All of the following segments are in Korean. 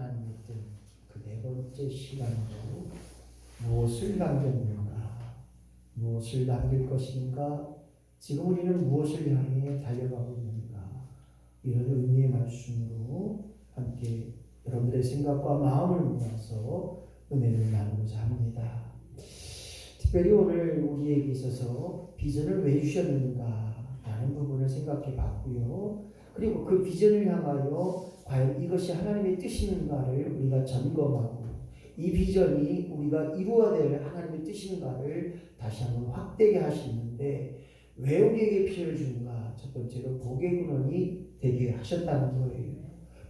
하나님의 뜻, 그 네 번째 시간으로 무엇을 남겼는가, 무엇을 남길 것인가, 지금 우리는 무엇을 향해 달려가고 있는가, 이런 의미의 말씀으로 함께 여러분들의 생각과 마음을 모아서 은혜를 나누고자 합니다. 특별히 오늘 우리에게 있어서 비전을 왜 주셨는가 라는 부분을 생각해 봤고요. 그리고 그 비전을 향하여 과연 이것이 하나님의 뜻인가를 우리가 점검하고, 이 비전이 우리가 이루어야 될 하나님의 뜻인가를 다시 한번 확대하게 하시는데, 왜 우리에게 비전을 주는가? 첫 번째로 복의 근원이 되게 하셨다는 거예요.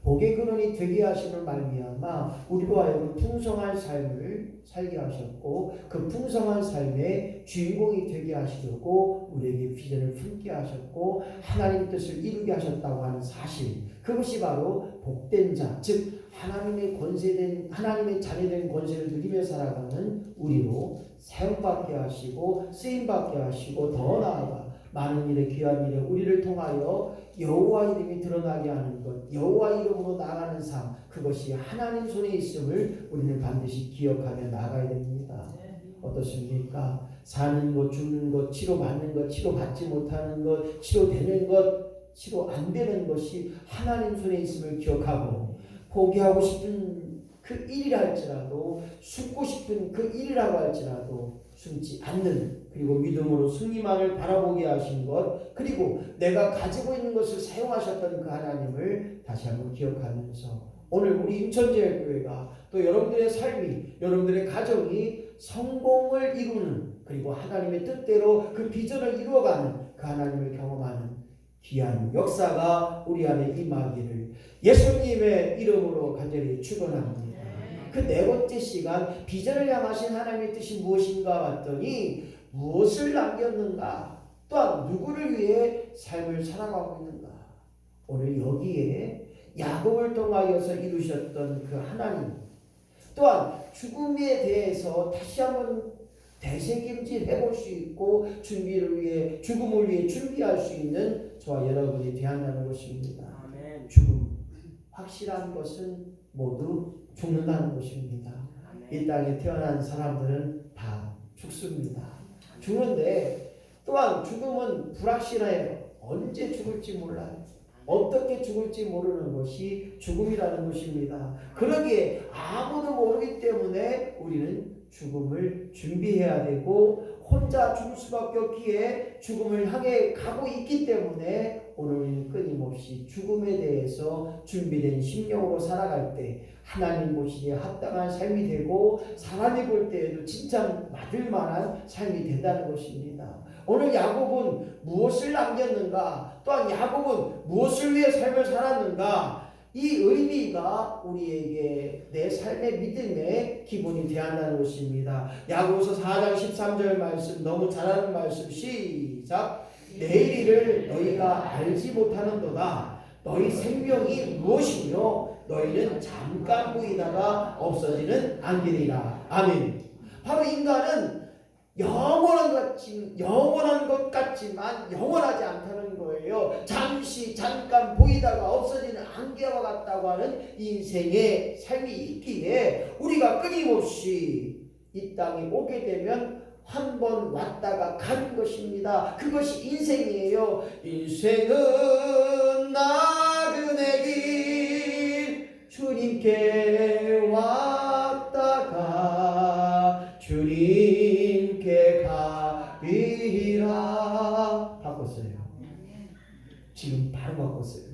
복의 근원이 되게 하심을 말미암아 우리로 하여금 풍성한 삶을 살게 하셨고, 그 풍성한 삶의 주인공이 되게 하시려고 우리에게 비전을 품게 하셨고 하나님의 뜻을 이루게 하셨다고 하는 사실, 그것이 바로 복된 자, 즉 하나님의 권세된, 하나님의 자녀된 권세를 누리며 살아가는 우리로 사용받게 하시고 쓰임받게 하시고, 더 나아가 많은 일에 귀한 일에 우리를 통하여 여호와 이름이 드러나게 하는 것, 여호와 이름으로 나가는 삶, 그것이 하나님 손에 있음을 우리는 반드시 기억하며 나가야 됩니다. 어떻습니까? 사는 것, 죽는 것, 치료받는 것, 치료받지 못하는 것, 치료되는 것, 치료 안 되는 것이 하나님 손에 있음을 기억하고, 포기하고 싶은 그 일이라 할지라도, 숨고 싶은 그 일이라고 할지라도 숨지 않는, 그리고 믿음으로 승리만을 바라보게 하신 것, 그리고 내가 가지고 있는 것을 사용하셨던 그 하나님을 다시 한번 기억하면서 오늘 우리 인천제일교회가 또 여러분들의 삶이, 여러분들의 가정이 성공을 이루는, 그리고 하나님의 뜻대로 그 비전을 이루어가는 그 하나님을 경험하는 귀한 역사가 우리 안에 임하기를 예수님의 이름으로 간절히 축원합니다. 그 네 번째 시간, 비전을 향하신 하나님의 뜻이 무엇인가 봤더니 무엇을 남겼는가, 또한 누구를 위해 삶을 살아가고 있는가. 오늘 여기에 야곱을 통하여서 이루셨던 그 하나님, 또한 죽음에 대해서 다시 한번 되새김질 해볼 수 있고 준비를 위해, 죽음을 위해 준비할 수 있는 저와 여러분이 되었다는 것입니다. 아멘. 죽음, 확실한 것은 모두 죽는다는 것입니다. 이 땅에 태어난 사람들은 다 죽습니다. 죽는데 또한 죽음은 불확실해요. 언제 죽을지 몰라요. 어떻게 죽을지 모르는 것이 죽음이라는 것입니다. 그러기에 아무도 모르기 때문에 우리는 죽음을 준비해야 되고, 혼자 죽을 수밖에 없기에 죽음을 향해 가고 있기 때문에 오늘 우리는 끊임없이 죽음에 대해서 준비된 심령으로 살아갈 때 하나님 보시기에 합당한 삶이 되고, 사람이 볼 때에도 칭찬받을 만한 삶이 된다는 것입니다. 오늘 야곱은 무엇을 남겼는가, 또한 야곱은 무엇을 위해 삶을 살았는가, 이 의미가 우리에게 내 삶의 믿음의 기본이 되어야한다는 것입니다. 야고보서 4장 13절 말씀, 너무 잘 아는 말씀, 시작. 내일 일을 너희가 알지 못하는도다. 너희 생명이 무엇이며 너희는 잠깐 보이다가 없어지는 안개니라. 아멘. 바로 인간은 영원한 것 같지만 영원하지 않다는 거예요. 잠시 잠깐 보이다가 없어지는 안개와 같다고 하는 인생의 삶이 있기에 우리가 끊임없이 이 땅에 오게 되면 한 번 왔다가 가는 것입니다. 그것이 인생이에요. 인생은 나그네 길, 주님께 왔다가 주님께 가리라. 바꿨어요. 지금 바로 바꿨어요.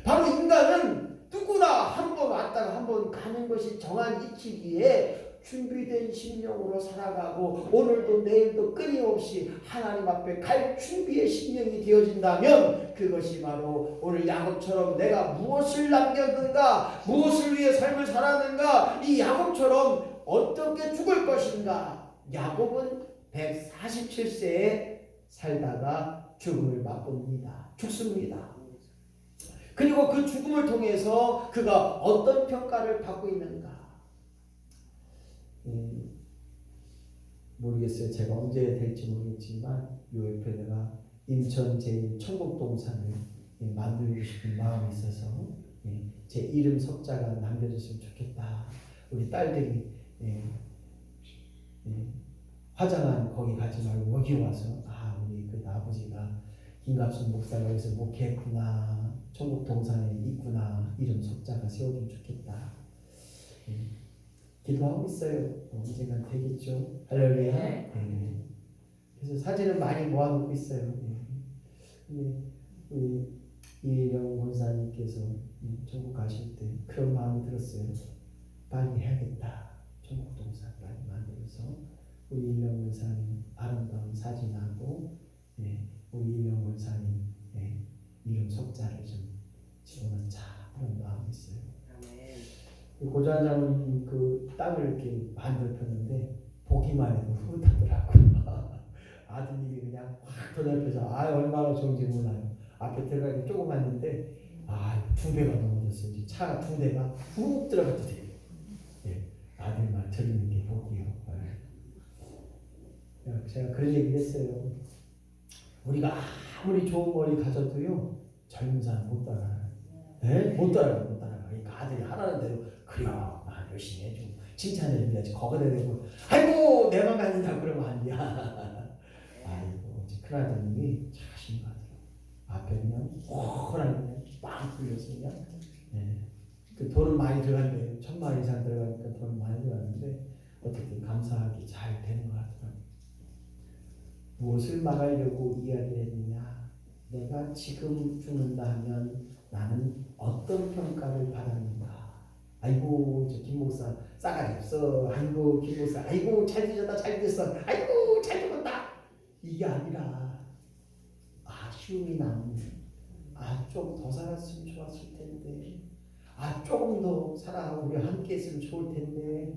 바로 인간은 누구나 한 번 왔다가 한 번 가는 것이 정한 이치기에 준비된 심령으로 살아가고, 오늘도 내일도 끊임없이 하나님 앞에 갈 준비의 심령이 되어진다면, 그것이 바로 오늘 야곱처럼 내가 무엇을 남겼는가, 무엇을 위해 삶을 살았는가, 이 야곱처럼 어떻게 죽을 것인가. 야곱은 147세에 살다가 죽음을 맛봅니다. 죽습니다. 그리고 그 죽음을 통해서 그가 어떤 평가를 받고 있는가. 모르겠어요. 제가 언제 될지 모르겠지만 요 옆에 내가 인천 제1 천국동산을 만들고 싶은 마음이 있어서 제 이름 석자가 남겨졌으면 좋겠다. 우리 딸들이 화장한 거기 가지 말고 여기 와서 우리 그 아버지가 김갑순 목사가 여기서 목회했구나, 천국 동산에 있구나, 이름 석자가 세워주면 좋겠다. 기도하고 있어요. 언젠간 되겠죠. 할렐루야. 그래서 사진을 많이 모아놓고 있어요. 근데 우리 이혜령 권사님께서 천국 가실 때 그런 마음이 들었어요. 빨리 해야겠다. 천국 동산 빨리 만들어서 우리 이혜령 권사님 아름다운 사진하고 우리 이혜령 권사님 이름 석자를 좀 집어넣자 그런 마음이 있어요. 고조한 장로님 그 땅을 이렇게 만들었는데 보기만 해도 흐뭇하더라고요. 아드님이 그냥 확 더넓혀서 얼마나 좋은지 몰라요. 앞에 들어가기 조그맣는데 2배가 넘어졌어요. 이제 차가 2대가 훅 들어가도 돼요. 아들만 저리는 게 복이요. 제가 그런 얘기를 했어요. 우리가 아무리 좋은 머리 가져도요 젊은 사람 못 따라가요. 못 따라가. 그러니까 아들이 하라는 대로 그래요. 열심히 해줘. 칭찬해줘야지. 거기다 대고 아이고 내가 갖는다 그러면 안 돼. 아이고 큰아드님이 자신 가더라고. 앞에 그냥 호랑이 그냥 빵 뚫려서 그냥 그 돈은 많이 들어간대요. 1000만 이상 들어가니까 돈은 많이 들어가는데 어떻게 감사하게 잘 되는 것 같더라고요. 무엇을 막으려고 이야기를 했느냐. 내가 지금 죽는다 하면 나는 어떤 평가를 받았는가. 아이고 저 김 목사 싸가지 없어. 아이고 김 목사 아이고 잘 되셨다 잘 됐어. 아이고 잘 죽었다. 이게 아니라 아쉬움이 남는 좀 더 살았으면 좋았을 텐데 조금 더 살아가고 우리 함께 했으면 좋을 텐데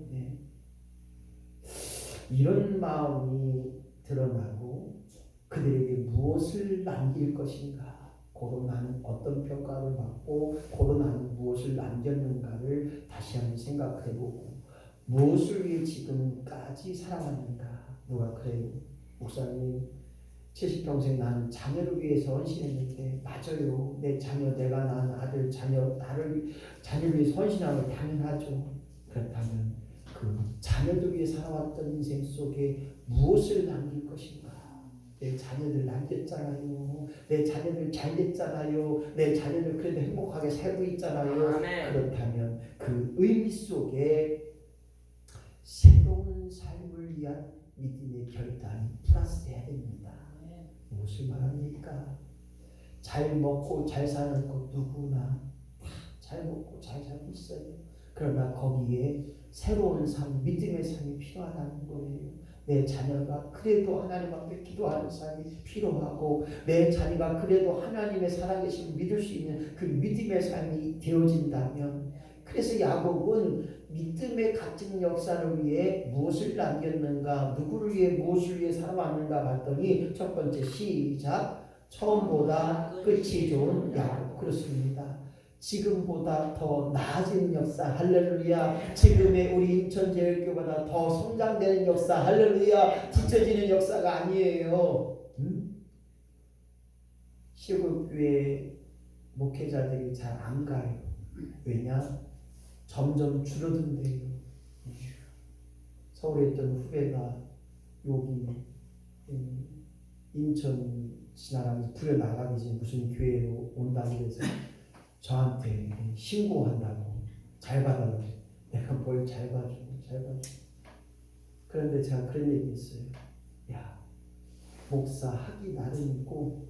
이런 마음이 드러나고 그들에게 무엇을 남길 것인가, 고로 나는 어떤 평가를 받고 고로 나는 무엇을 남겼는가를 다시 한번 생각해보고 무엇을 위해 지금까지 살아왔는가. 누가 그래요? 목사님 70평생 나는 자녀를 위해서 헌신했는데 맞아요. 내 자녀, 내가 낳은 아들, 자녀를 위해서 헌신하는 건 당연하죠. 그렇다면 그 자녀들 위해 살아왔던 인생 속에 무엇을 남길 것인가. 내 자녀들 남겼잖아요. 내 자녀들 잘 됐잖아요. 내 자녀들 그래도 행복하게 살고 있잖아요. 아멘. 그렇다면 그 의미 속에 새로운 삶을 위한 믿음의 결단이 플러스돼야 됩니다. 무엇을 말합니까? 잘 먹고 잘 사는 것 누구나 잘 먹고 잘 살고 있어요. 그러나 거기에 새로운 삶, 믿음의 삶이 필요하다는 거예요. 내 자녀가 그래도 하나님 앞에 기도하는 삶이 필요하고 내 자녀가 그래도 하나님의 살아계심을 믿을 수 있는 그 믿음의 삶이 되어진다면, 그래서 야곱은 믿음의 갇힌 역사를 위해 무엇을 남겼는가, 누구를 위해 무엇을 위해 살아왔는가 봤더니 첫 번째 시작. 처음보다 끝이 좋은 야곱. 그렇습니다. 지금보다 더 나아지는 역사. 할렐루야. 지금의 우리 인천제일교보다 더 성장되는 역사. 할렐루야. 뒤처지는 역사가 아니에요. 시골교회 목회자들이 잘 안 가요. 왜냐? 점점 줄어든대요. 서울에 있던 후배가 여기 인천 지나가면서 부려 나가기 전에 무슨 교회로 온다고 해서 저한테 신고한다고 잘 받아요. 내가 뭘 잘 봐줘. 그런데 제가 그런 얘기 했어요. 야, 목사 하기 나름이고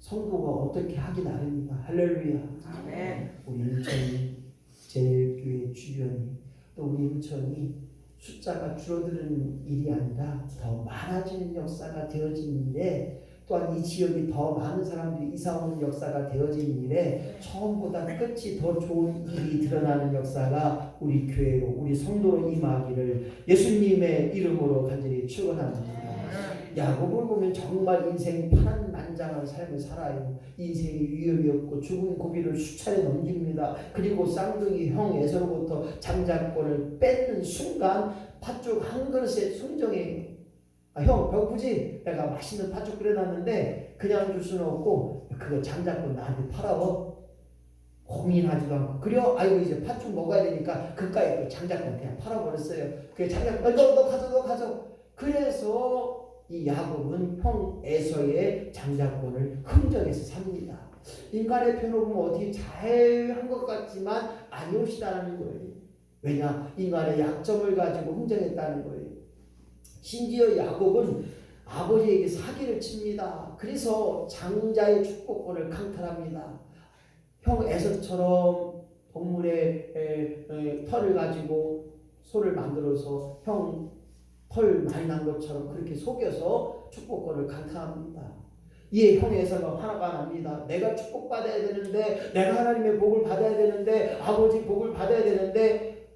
성도가 어떻게 하기 나름이다. 할렐루야. 아멘. 우리 인천이 제일교회 주변이 또 우리 인천이 숫자가 줄어드는 일이 아니라 더 많아지는 역사가 되어진 일에, 또한 이 지역이 더 많은 사람들이 이사 오는 역사가 되어진 일에 처음보다 끝이 더 좋은 일이 드러나는 역사가 우리 교회로, 우리 성도로 임하기를 예수님의 이름으로 간절히 축원합니다. 야곱을 보면 정말 인생 파란만장한 삶을 살아요. 인생이 위협이 없고 죽은 고비를 수차례 넘깁니다. 그리고 쌍둥이 형 에서로부터 장자권을 뺏는 순간 팥죽 한 그릇에 순정해. 형 배고프지? 내가 맛있는 팥죽 끓여놨는데 그냥 줄 수는 없고 그거 장자권 나한테 팔아. 고민하지도 않고 그래요. 아이고 이제 팥죽 먹어야 되니까 그까이 그 장작권 그냥 팔아버렸어요. 그 장작권 너 가져 너 가져. 그래서 이 야곱은 형 에서의 장작권을 흥정해서 삽니다. 인간의 편으로 보면 어떻게 잘한 것 같지만 아니오시다는 거예요. 왜냐? 인간의 약점을 가지고 흥정했다는 거예요. 심지어 야곱은 아버지에게 사기를 칩니다. 그래서 장자의 축복권을 강탈합니다. 형 에서처럼 동물의 털을 가지고 소를 만들어서 형 털 많이 난 것처럼 그렇게 속여서 축복권을 강탈합니다. 이에 형 에서가 화가 납니다. 내가 축복받아야 되는데, 내가 하나님의 복을 받아야 되는데, 아버지 복을 받아야 되는데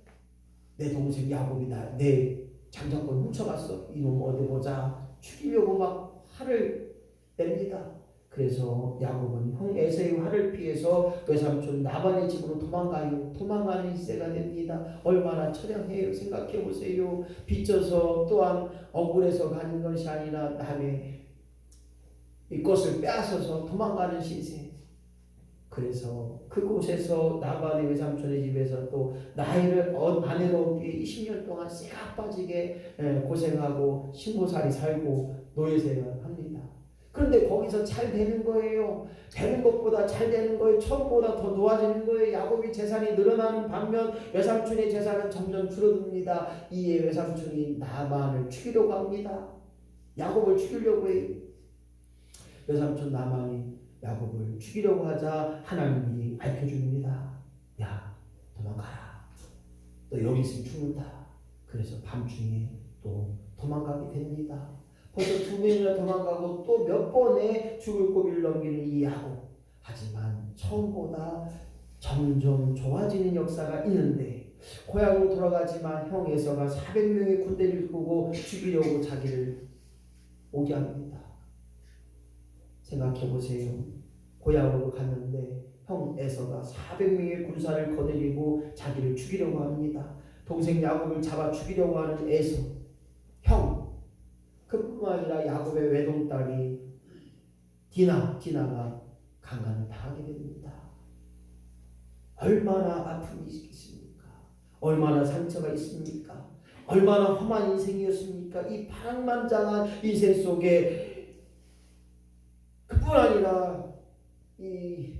내 동생 야곱이다. 내 장자권 훔쳐갔어. 이놈 어디 보자. 죽이려고 막 화를 냅니다. 그래서 야곱은 형 에서의 화를 피해서 외삼촌 라반의 집으로 도망가요. 도망가는 시세가 됩니다. 얼마나 처량해요. 생각해 보세요. 빚져서 또한 억울해서 가는 것이 아니라 남의 이 것을 빼앗아서 도망가는 시세. 그래서 그곳에서 라반의 외삼촌의 집에서 또 나이를 아내로 얻기 위해 20년 동안 쇠가 빠지게 고생하고 신고살이 살고 노예생활을 합니다. 그런데 거기서 잘 되는 거예요. 되는 것보다 잘 되는 거예요. 처음보다 더 놓아지는 거예요. 야곱이 재산이 늘어나는 반면 외삼촌의 재산은 점점 줄어듭니다. 이에 외삼촌이 나만을 죽이려고 합니다. 야곱을 죽이려고 해요. 외삼촌 나만이 야곱을 죽이려고 하자 하나님이 밝혀줍니다. 야, 도망가라. 너 여기 있으면 죽는다. 그래서 밤중에 또 도망가게 됩니다. 벌써 2번이나 도망가고 또 몇 번의 죽을 고비를 넘기는 이 야곱. 하지만 처음보다 점점 좋아지는 역사가 있는데 고향으로 돌아가지만 형 에서가 400명의 군대를 두고 죽이려고 자기를 오게 합니다. 생각해 보세요. 고향으로 갔는데 형 에서가 400명의 군사를 거느리고 자기를 죽이려고 합니다. 동생 야곱을 잡아 죽이려고 하는 에서 형, 그뿐만 아니라 야곱의 외동딸이 디나가 강간을 당하게 됩니다. 얼마나 아픔이 있겠습니까? 얼마나 상처가 있습니까? 얼마나 험한 인생이었습니까? 이 파란만장한 인생 속에 그뿐 아니라 이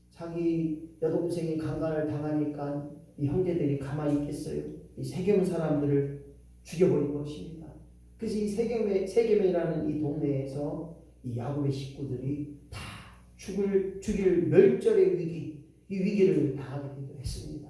자기 여동생이 강간을 당하니까 이 형제들이 가만히 있겠어요? 이 세겜 사람들을 죽여버린 것입니다. 그래서 이 세겜이라는 이 동네에서 이 야곱의 식구들이 다 죽일 멸절의 위기, 이 위기를 당하기도 했습니다.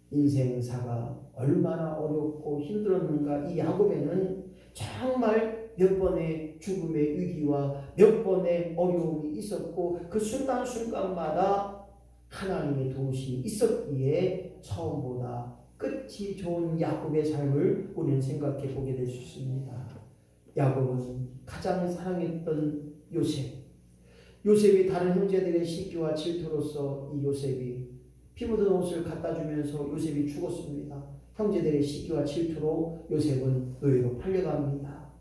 인생사가 얼마나 어렵고 힘들었는가. 이 야곱에는 정말 몇 번의 죽음의 위기와 몇 번의 어려움이 있었고 그 순간순간마다 하나님의 도우심이 있었기에 처음보다 끝이 좋은 야곱의 삶을 우리는 생각해 보게 될 수 있습니다. 야곱은 가장 사랑했던 요셉이 다른 형제들의 시기와 질투로서 이 요셉이 피 묻은 옷을 갖다 주면서 요셉이 죽었습니다. 형제들의 시기와 질투로 요셉은 노예로 팔려갑니다.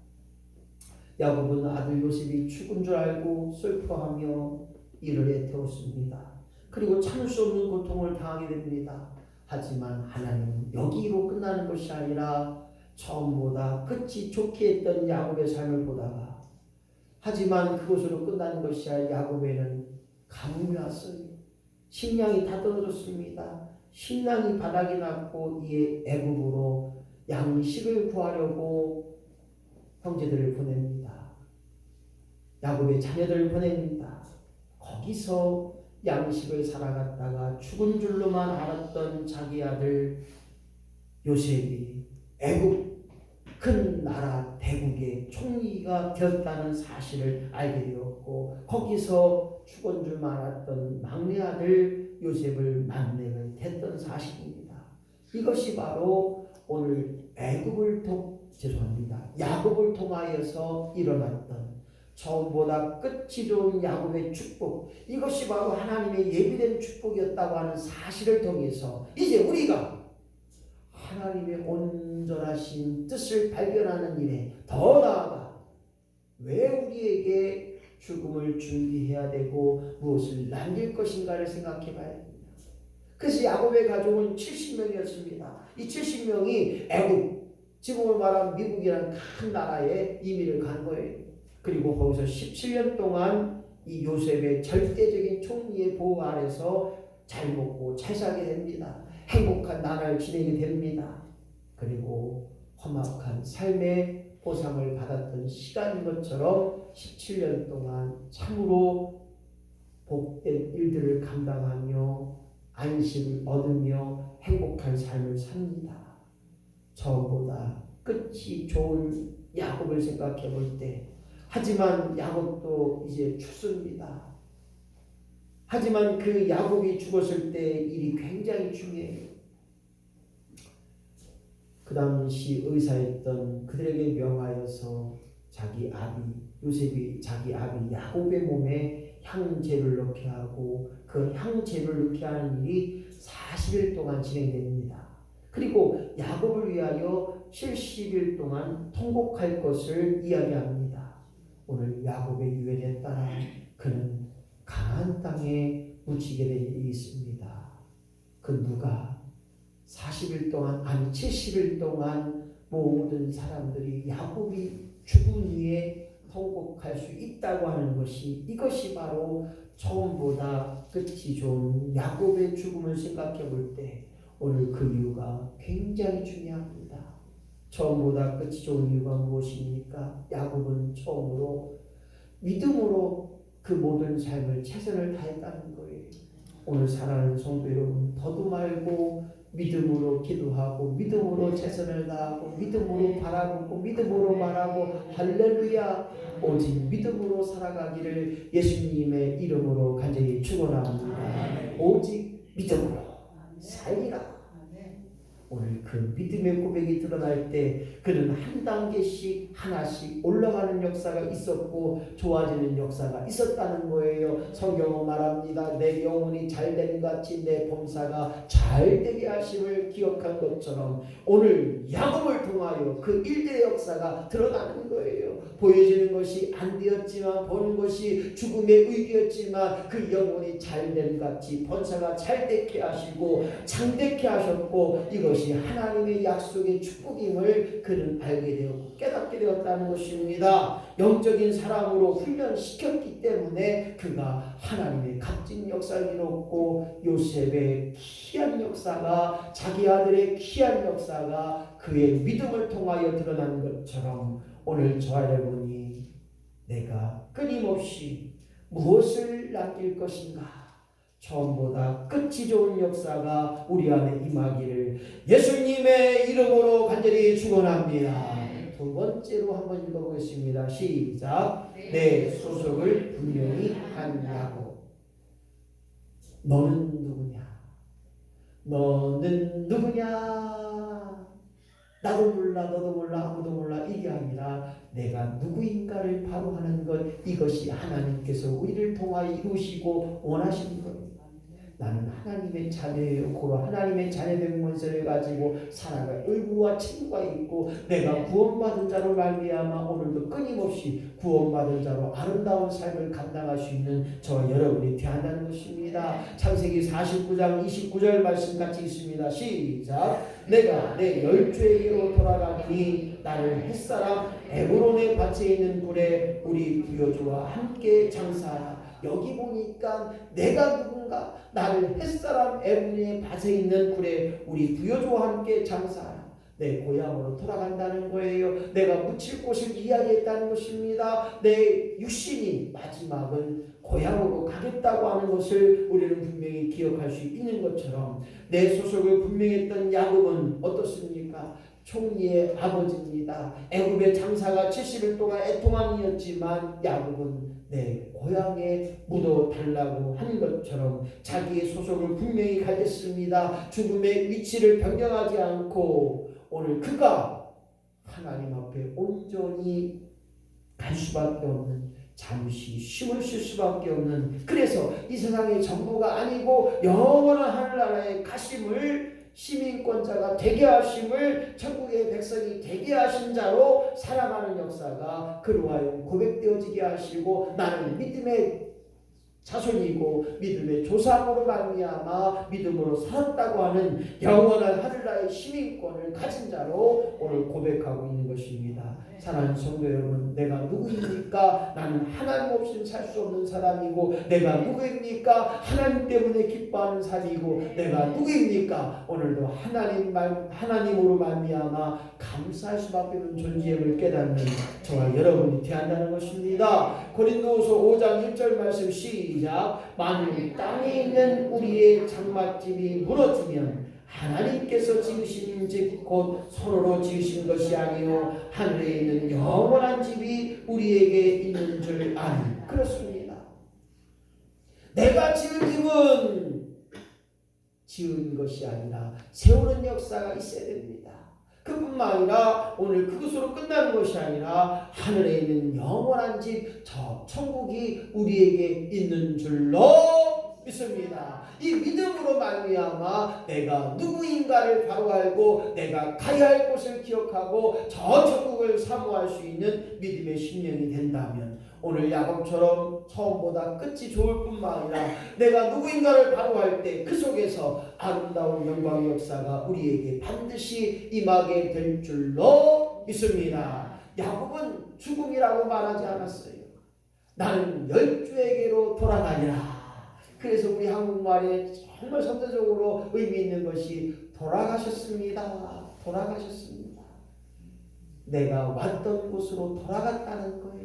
야곱은 아들 요셉이 죽은 줄 알고 슬퍼하며 이를 애태웠습니다. 그리고 참을 수 없는 고통을 당하게 됩니다. 하지만 하나님은 여기로 끝나는 것이 아니라 처음보다 끝이 좋게 했던 야곱의 삶을 보다가 하지만 그것으로 끝나는 것이 아니라 야곱에는 가뭄이 왔어요. 식량이 다 떨어졌습니다. 식량이 바닥이 났고 이에 애굽으로 양식을 구하려고 형제들을 보냅니다. 야곱의 자녀들을 보냅니다. 거기서 양식을 살아갔다가 죽은 줄로만 알았던 자기 아들 요셉이 애굽 큰 나라 대국의 총리가 되었다는 사실을 알게 되었고 거기서 죽은 줄만 알았던 막내 아들 요셉을 만나게 됐던 사실입니다. 이것이 바로 오늘 야곱을 통하여서 일어났던 처음보다 끝이 좋은 야곱의 축복, 이것이 바로 하나님의 예비된 축복이었다고 하는 사실을 통해서 이제 우리가 하나님의 온전하신 뜻을 발견하는 일에 더 나아가 왜 우리에게 죽음을 준비해야 되고 무엇을 남길 것인가를 생각해 봐야 됩니다. 그래서 야곱의 가족은 70명이었습니다. 이 70명이 애굽, 지금으로 말하면 미국이라는 큰 나라에 이민을 간 거예요. 그리고 거기서 17년 동안 이 요셉의 절대적인 총리의 보호 아래서 잘 먹고 잘 살게 됩니다. 행복한 나라를 지내게 됩니다. 그리고 험악한 삶의 보상을 받았던 시간인 것처럼 17년 동안 참으로 복된 일들을 감당하며 안식을 얻으며 행복한 삶을 삽니다. 처음보다 끝이 좋은 야곱을 생각해 볼 때, 하지만 야곱도 이제 죽습니다. 하지만 그 야곱이 죽었을 때 일이 굉장히 중요해요. 그 당시 의사였던 그들에게 명하여서 자기 아비 요셉이 자기 아비 야곱의 몸에 향제를 넣게 하고 그 향제를 넣게 하는 일이 40일 동안 진행됩니다. 그리고 야곱을 위하여 70일 동안 통곡할 것을 이야기합니다. 오늘 야곱의 유언에 따라 그는 가나안 땅에 묻히게 될 일이 있습니다. 그 누가 40일 동안 아니 70일 동안 모든 사람들이 야곱이 죽은 후에 통곡할 수 있다고 하는 것이 이것이 바로 처음보다 끝이 좋은 야곱의 죽음을 생각해 볼 때 오늘 그 이유가 굉장히 중요합니다. 처음보다 끝이 좋은 이유가 무엇입니까? 야곱은 처음으로 믿음으로 그 모든 삶을 최선을 다했다는 거예요. 오늘 사랑하는 성도 여러분, 더도 말고 믿음으로 기도하고 믿음으로 최선을 다하고 믿음으로 바라보고 믿음으로 말하고 할렐루야 오직 믿음으로 살아가기를 예수님의 이름으로 간절히 축원합니다. 오직 믿음으로 살리라. 오늘 그 믿음의 고백이 드러날 때 그는 한 단계씩 하나씩 올라가는 역사가 있었고 좋아지는 역사가 있었다는 거예요. 성경은 말합니다. 내 영혼이 잘된 같이 내 범사가 잘되게 하심을 기억한 것처럼 오늘 야곱을 통하여 그 일대의 역사가 드러나는 거예요. 보여지는 것이 안 되었지만 보는 것이 죽음의 의기였지만 그 영혼이 잘된 같이 범사가 잘되게 하시고 장되게 하셨고 이것이 하나님의 약속의 축복임을 그는 알게 되었고 깨닫게 되었다는 것입니다. 영적인 사람으로 훈련시켰기 때문에 그가 하나님의 값진 역사를 이뤘고 요셉의 귀한 역사가 자기 아들의 귀한 역사가 그의 믿음을 통하여 드러난 것처럼 오늘 저와 여러분이 내가 끊임없이 무엇을 남길 것인가 처음보다 끝이 좋은 역사가 우리 안에 임하기를 예수님의 이름으로 간절히 축원합니다. 두 번째로 한번 읽어보겠습니다. 시작. 내 소속을 분명히 한 야곱. 너는 누구냐? 너는 누구냐? 나도 몰라 너도 몰라 아무도 몰라 이게 아니라 내가 누구인가를 바로 하는 것 이것이 하나님께서 우리를 통하여 이루시고 원하시는 겁니다. 나는 하나님의 자녀예요. 고로 하나님의 자녀된 권세를 가지고 살아갈 의무와 책무가 있고 내가 구원받은 자로 말미암아 오늘도 끊임없이 구원받은 자로 아름다운 삶을 감당할 수 있는 저와 여러분이 되한다는 것입니다. 창세기 49장 29절 말씀 같이 있습니다. 시작. 내가 내 열조에게로 돌아가니 나를 햇사람 에브론의 밭에 있는 굴에 우리 부여조와 함께 장사하라. 여기 보니까 내가 누군가 나를 햇사람 에브론의 밭에 있는 굴에 우리 부여조와 함께 장사하라. 내 고향으로 돌아간다는 거예요. 내가 묻힐 곳을 이야기했다는 것입니다. 내 육신이 마지막은 고향으로 가겠다고 하는 것을 우리는 분명히 기억할 수 있는 것처럼 내 소속을 분명했던 야곱은 어떻습니까? 총리의 아버지입니다. 애굽의 장사가 70일 동안 애통함이었지만 야곱은 내 고향에 묻어달라고 한 것처럼 자기의 소속을 분명히 가졌습니다. 죽음의 위치를 변경하지 않고 오늘 그가 하나님 앞에 온전히 갈 수밖에 없는 잠시 쉼을 쉴 수밖에 없는, 그래서 이 세상의 전부가 아니고 영원한 하늘나라에 가심을, 시민권자가 되게 하심을, 천국의 백성이 되게 하신 자로 살아가는 역사가 그로 하여금 고백되어지게 하시고, 나는 믿음의 자손이고 믿음의 조상으로 말미암아 믿음으로 살았다고 하는 영원한 하늘나라의 시민권을 가진 자로 오늘 고백하고 있는 것입니다. 사랑하는 성도 여러분, 내가 누구입니까? 나는 하나님 없이는 살 수 없는 사람이고, 내가 누구입니까? 하나님 때문에 기뻐하는 삶이고, 내가 누구입니까? 오늘도 하나님으로 말미암아 감사할 수밖에 없는 존재임을 깨닫는 저와 여러분이 되어야 한다는 것입니다. 고린도후서 5장 1절 말씀 시작. 만일 땅에 있는 우리의 장막집이 무너지면 하나님께서 지으신 집 곧 서로로 지으신 것이 아니요 하늘에 있는 영원한 집이 우리에게 있는 줄 아니. 그렇습니다. 내가 지은 집은 지은 것이 아니라 세우는 역사가 있어야 됩니다. 그뿐만 아니라 오늘 그것으로 끝나는 것이 아니라 하늘에 있는 영원한 집, 저 천국이 우리에게 있는 줄로 믿습니다. 이 믿음으로 말미암아 내가 누구인가를 바로 알고 내가 가야 할 곳을 기억하고 저 천국을 사모할 수 있는 믿음의 심령이 된다면, 오늘 야곱처럼 처음보다 끝이 좋을 뿐만 아니라 내가 누구인가를 바로 할 때 그 속에서 아름다운 영광의 역사가 우리에게 반드시 임하게 될 줄로 믿습니다. 야곱은 죽음이라고 말하지 않았어요. 나는 열주에게로 돌아가리라. 그래서 우리 한국말에 정말 선대적으로 의미 있는 것이 돌아가셨습니다. 돌아가셨습니다. 내가 왔던 곳으로 돌아갔다는 거예요.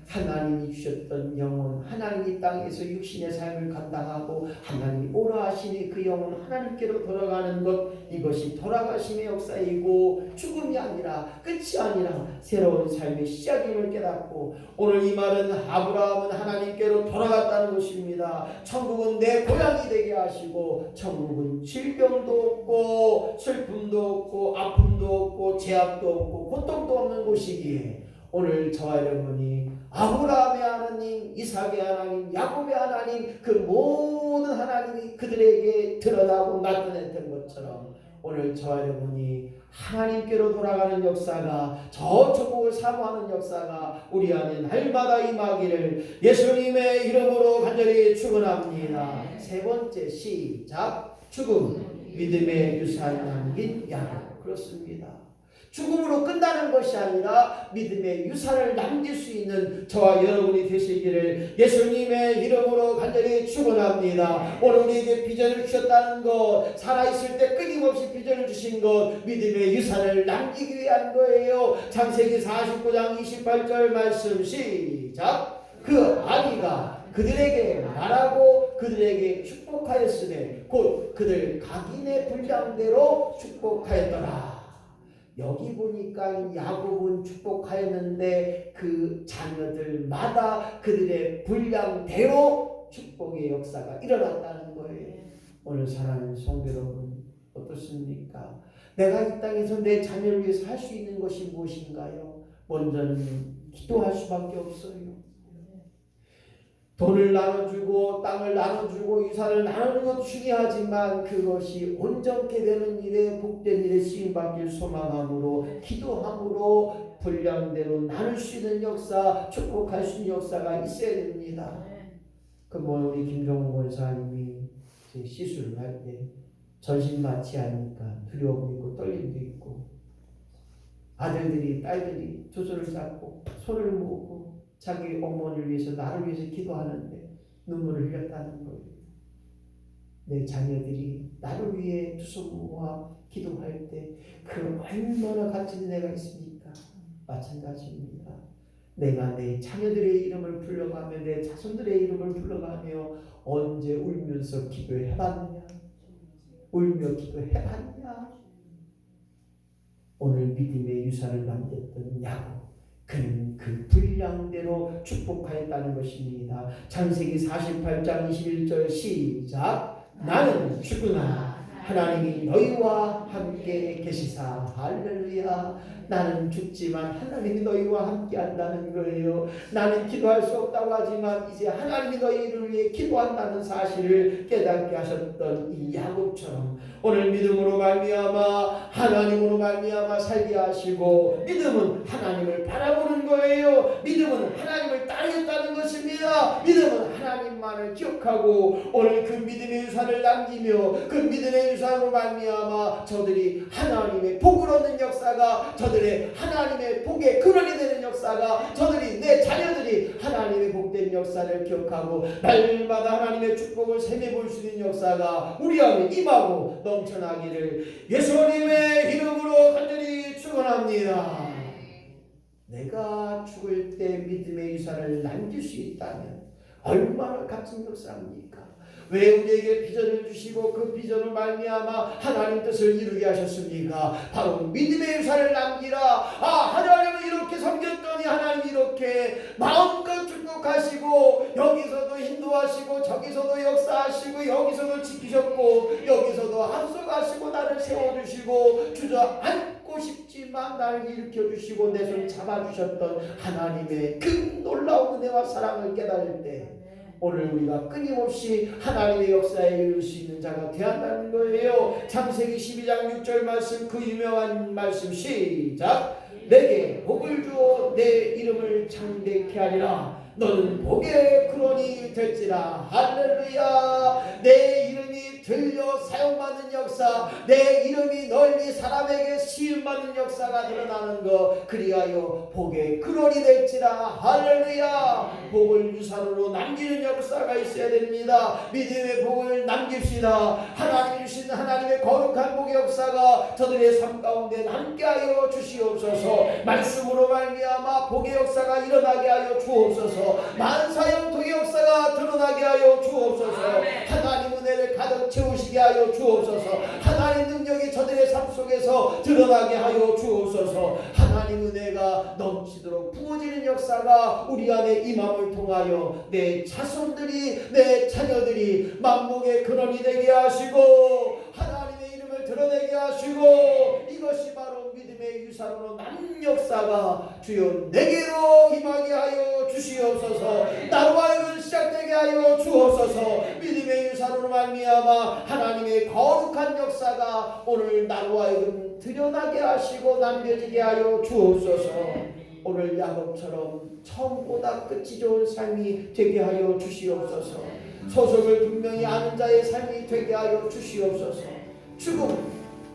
하나님이 주셨던 영혼, 하나님이 땅에서 육신의 삶을 감당하고 하나님이 오라 하시니 그 영혼 하나님께로 돌아가는 것, 이것이 돌아가심의 역사이고 죽음이 아니라 끝이 아니라 새로운 삶의 시작임을 깨닫고, 오늘 이 말은 아브라함은 하나님께로 돌아갔다는 것입니다. 천국은 내 고향이 되게 하시고, 천국은 질병도 없고 슬픔도 없고 아픔도 없고 제약도 없고 고통도 없는 곳이기에, 오늘 저와 여러분이 아브라함의 하나님, 이삭의 하나님, 야곱의 하나님, 그 모든 하나님이 그들에게 드러나고 나타냈던 것처럼 오늘 저와 여러분이 하나님께로 돌아가는 역사가, 저 천국을 사모하는 역사가 우리 안에 날마다 임하기를 예수님의 이름으로 간절히 축원합니다. 세 번째 시작. 죽음, 믿음의 유산 남긴 야곱. 그렇습니다. 죽음으로 끝나는 것이 아니라 믿음의 유산을 남길 수 있는 저와 여러분이 되시기를 예수님의 이름으로 간절히 축원합니다. 오늘 우리에게 비전을 주셨다는 것, 살아있을 때 끊임없이 비전을 주신 것, 믿음의 유산을 남기기 위한 거예요. 창세기 49장 28절 말씀 시작. 그 아기가 그들에게 말하고 그들에게 축복하였으되 곧 그들 각인의 분량대로 축복하였더라. 여기 보니까 야곱은 축복하였는데 그 자녀들마다 그들의 분량대로 축복의 역사가 일어났다는 거예요. 오늘 사랑하는 성도 여러분, 어떻습니까? 내가 이 땅에서 내 자녀를 위해서 할 수 있는 것이 무엇인가요? 먼저는 기도할 수밖에 없어요. 돈을 나눠주고 땅을 나눠주고 유산을 나누는 것도 중요하지만 그것이 온전케 되는 일에, 복된 일에 쓰임받길 소망함으로, 기도함으로 분량대로 나눌 수 있는 역사, 축복할 수 있는 역사가 있어야 됩니다. 우리 김종훈 권사님이 시술을 할 때 전신 마취하니까 두려움도 있고 떨림도 있고, 아들들이 딸들이 두 손을 잡고 손을 모으고 자기 어머니를 위해서, 나를 위해서 기도하는데 눈물을 흘렸다는 거예요. 내 자녀들이 나를 위해 두 손 모아 기도할 때 그 얼마나 갇힌 은혜가 있습니까? 마찬가지입니다. 내가 내 자녀들의 이름을 불러가며 내 자손들의 이름을 불러가며 언제 울면서 기도해봤느냐? 울며 기도해봤느냐? 오늘 믿음의 유산을 남겼던 야곱, 그는 그 분량대로 축복하였다는 것입니다. 창세기 48장 21절 시작. 나는 죽으나 하나님이 너희와 함께 계시사. 할렐루야. 나는 죽지만 하나님이 너희와 함께 한다는 거예요. 나는 기도할 수 없다고 하지만 이제 하나님이 너희를 위해 기도한다는 사실을 깨닫게 하셨던 이 야곱처럼 오늘 믿음으로 말미암아 하나님으로 말미암아 살게 하시고, 믿음은 하나님을 바라보는 거예요. 믿음은 하나님을 따르겠다는 것입니다. 믿음은 하나님만을 기억하고 오늘 그 믿음의 유산을 남기며 그 믿음의 유산으로 말미암아 저들이 하나님의 복을 얻는 역사가, 저들의 하나님의 복의 근원이 되는 역사가, 저들이 내 자녀들이 하나님의 복된 역사를 기억하고 날마다 하나님의 축복을 세매 볼 수 있는 역사가 우리 안에 임하고 넘쳐나기를 예수님의 이름으로 간절히 축원합니다. 내가 죽을 때 믿음의 유산을 남길 수 있다면 얼마나 값진 역사입니까? 왜 우리에게 비전을 주시고 그 비전을 말미암아 하나님 뜻을 이루게 하셨습니까? 바로 믿음의 유산을 남기라. 하나님을 이렇게 섬겼더니 하나님이 이렇게 마음껏 축복하시고 여기서도 인도하시고 저기서도 역사하시고 여기서도 지키셨고 여기서도 합석하시고 나를 세워주시고 주저앉고 싶지만 나를 일으켜주시고 내 손 잡아주셨던 하나님의 그 놀라운 은혜와 사랑을 깨달을 때 오늘 우리가 끊임없이 하나님의 역사에 이룰 수 있는 자가 되어야 한다는 거예요. 창세기 12장 6절 말씀, 그 유명한 말씀 시작. 내게 복을 주어 내 이름을 창대케 하리라. 너는 복의 근원이 될지라. 할렐루야. 내 이름이 들려 사용받는 역사, 내 이름이 널리 사람에게 시음받는 역사가 드러나는 것, 그리하여 복의 근원이 될지라. 할렐루야. 복을 유산으로 남기는 역사가 있어야 됩니다. 믿음의 복을 남깁시다. 하나님이 주신 하나님의 거룩한 복의 역사가 저들의 삶 가운데 남게하여 주시옵소서. 말씀으로 말미암아 복의 역사가 일어나게 하여 주옵소서. 만사형통의 역사가 드러나게 하여 주옵소서. 하나님 은혜를 가득 채우시게 하여 주옵소서. 하나님 능력이 저들의 삶 속에서 드러나게 하여 주옵소서. 하나님 은혜가 넘치도록 부어지는 역사가 우리 안에 임함을 통하여 내 자손들이, 내 자녀들이 만복의 근원이 되게 하시고 하나님의 이름을 드러내게 하시고, 이것이 바로 믿음의 유산으로 남는 역사가 주여 내게로 임하게 하여 주시옵소서. 나로 하여금 시작되게 하여 주옵소서. 믿음의 유산으로 말미암아 하나님의 거룩한 역사가 오늘 나로 하여금 드러나게 하시고 남겨지게 하여 주옵소서. 오늘 야곱처럼 처음보다 끝이 좋은 삶이 되게 하여 주시옵소서. 소속을 분명히 아는 자의 삶이 되게 하여 주시옵소서.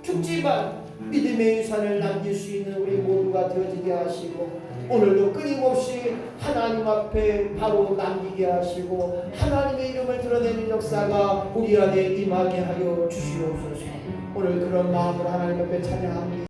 죽지만 믿음의 유산을 남길 수 있는 우리 모두가 되어지게 하시고, 오늘도 끊임없이 하나님 앞에 바로 남기게 하시고 하나님의 이름을 드러내는 역사가 우리 안에 임하게 하여 주시옵소서. 오늘 그런 마음으로 하나님 앞에 찬양합니다.